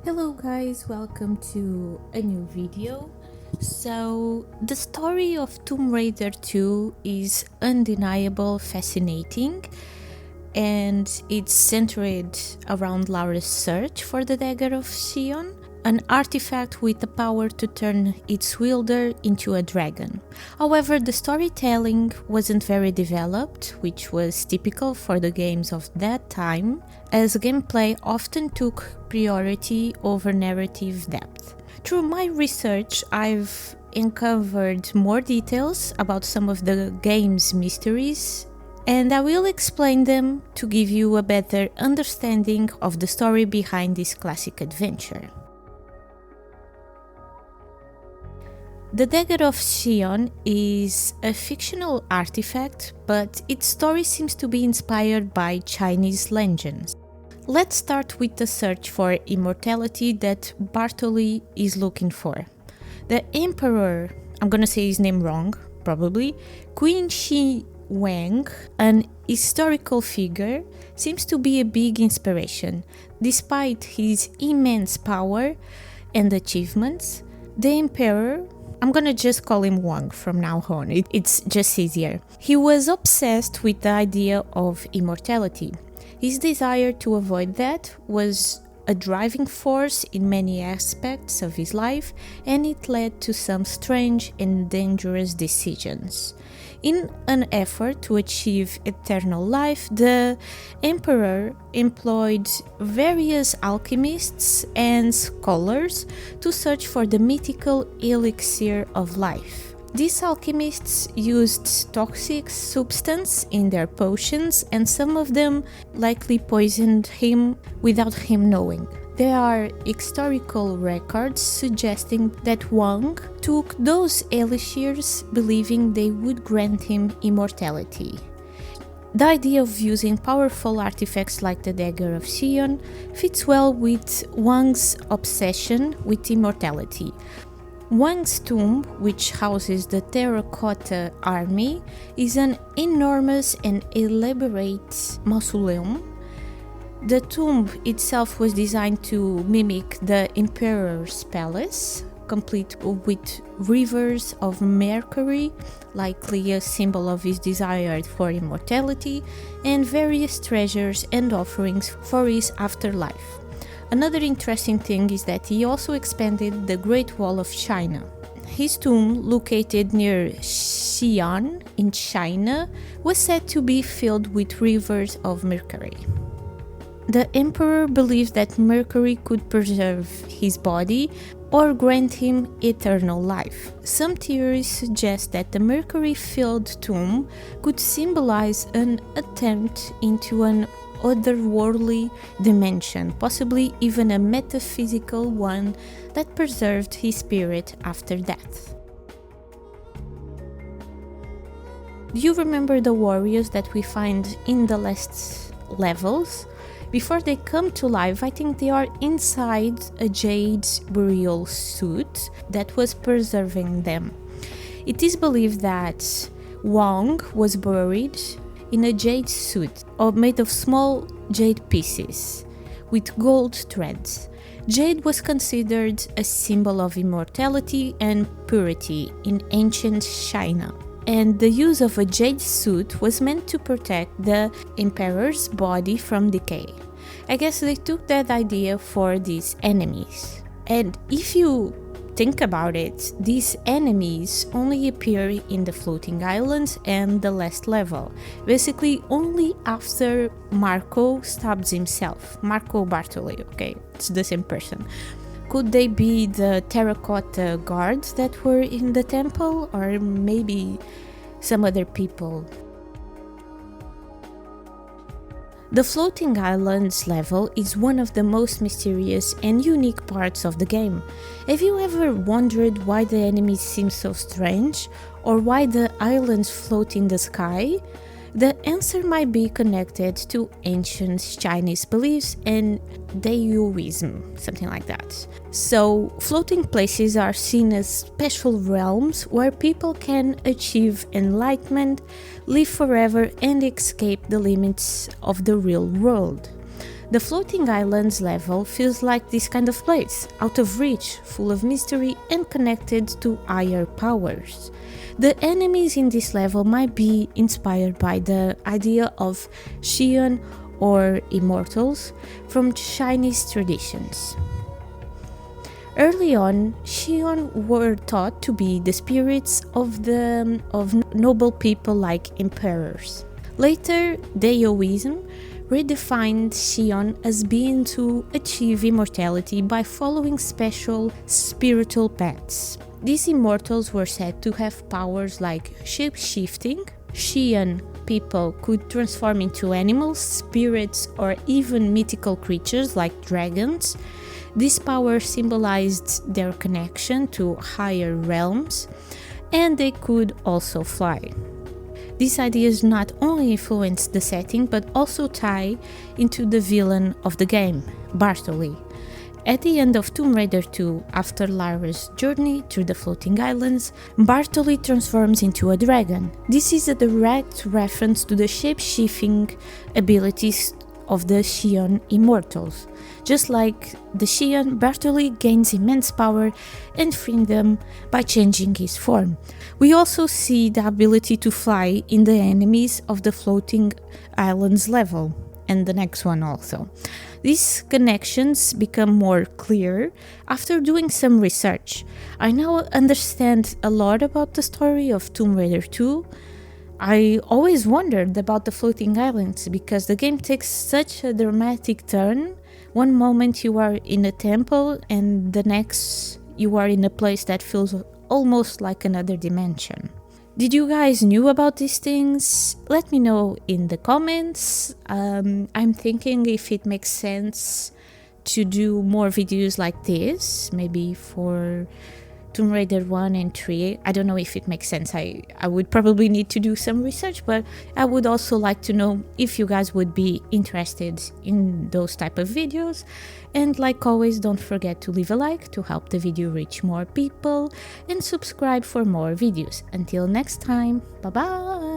Hello guys, welcome to a new video. So the story of Tomb Raider 2 is undeniable, fascinating, and it's centered around Lara's search for the Dagger of Xian, an artifact with the power to turn its wielder into a dragon. However, the storytelling wasn't very developed, which was typical for the games of that time, as gameplay often took priority over narrative depth. Through my research, I've uncovered more details about some of the game's mysteries, and I will explain them to give you a better understanding of the story behind this classic adventure. The Dagger of Xian is a fictional artifact, but its story seems to be inspired by Chinese legends. Let's start with the search for immortality that Bartoli is looking for. The Emperor, I'm gonna say his name wrong, probably, Qin Shi Huang, an historical figure, seems to be a big inspiration. Despite his immense power and achievements, the Emperor, I'm gonna just call him Wang from now on, it's just easier. He was obsessed with the idea of immortality. His desire to avoid that was a driving force in many aspects of his life, and it led to some strange and dangerous decisions. In an effort to achieve eternal life, the Emperor employed various alchemists and scholars to search for the mythical elixir of life. These alchemists used toxic substance in their potions, and some of them likely poisoned him without him knowing. There are historical records suggesting that Wang took those elixirs believing they would grant him immortality. The idea of using powerful artifacts like the Dagger of Xian fits well with Wang's obsession with immortality. Wang's tomb, which houses the Terracotta Army, is an enormous and elaborate mausoleum. The tomb itself was designed to mimic the Emperor's palace, complete with rivers of mercury, likely a symbol of his desire for immortality, and various treasures and offerings for his afterlife. Another interesting thing is that he also expanded the Great Wall of China. His tomb, located near Xi'an in China, was said to be filled with rivers of mercury. The Emperor believed that mercury could preserve his body or grant him eternal life. Some theories suggest that the mercury-filled tomb could symbolize an attempt into an otherworldly dimension, possibly even a metaphysical one that preserved his spirit after death. Do you remember the warriors that we find in the last levels? Before they come to life, I think they are inside a Jade burial suit that was preserving them. It is believed that Wang was buried in a jade suit made of small jade pieces with gold threads. Jade was considered a symbol of immortality and purity in ancient China, and the use of a jade suit was meant to protect the Emperor's body from decay. I guess they took that idea for these enemies. And if you think about it, these enemies only appear in the floating islands and the last level, basically only after Marco stabs himself. Marco Bartoli, okay, it's the same person. Could they be the terracotta guards that were in the temple, or maybe some other people? The floating islands level is one of the most mysterious and unique parts of the game. Have you ever wondered why the enemies seem so strange, or why the islands float in the sky? The answer might be connected to ancient Chinese beliefs and Daoism, something like that. So, floating places are seen as special realms where people can achieve enlightenment, live forever, and escape the limits of the real world. The Floating Islands level feels like this kind of place, out of reach, full of mystery and connected to higher powers. The enemies in this level might be inspired by the idea of Xian or immortals from Chinese traditions. Early on, Xian were thought to be the spirits of noble people like emperors. Later, Daoism redefined Xian as being to achieve immortality by following special spiritual paths. These immortals were said to have powers like shape-shifting. Xian people could transform into animals, spirits, or even mythical creatures like dragons. This power symbolized their connection to higher realms, and they could also fly. These ideas not only influence the setting but also tie into the villain of the game, Bartoli. At the end of Tomb Raider 2, after Lara's journey through the floating islands, Bartoli transforms into a dragon. This is a direct reference to the shape-shifting abilities of the Xian immortals. Just like the Xian, Bartoli gains immense power and freedom by changing his form. We also see the ability to fly in the enemies of the floating islands level, and the next one also. These connections become more clear after doing some research. I now understand a lot about the story of Tomb Raider 2. I always wondered about the floating islands because the game takes such a dramatic turn. One moment you are in a temple and the next you are in a place that feels almost like another dimension. Did you guys knew about these things? Let me know in the comments. I'm thinking if it makes sense to do more videos like this, maybe for Tomb Raider 1 and 3. I don't know if it makes sense. I would probably need to do some research, but I would also like to know if you guys would be interested in those type of videos. And like always, don't forget to leave a like to help the video reach more people and subscribe for more videos. Until next time, bye bye!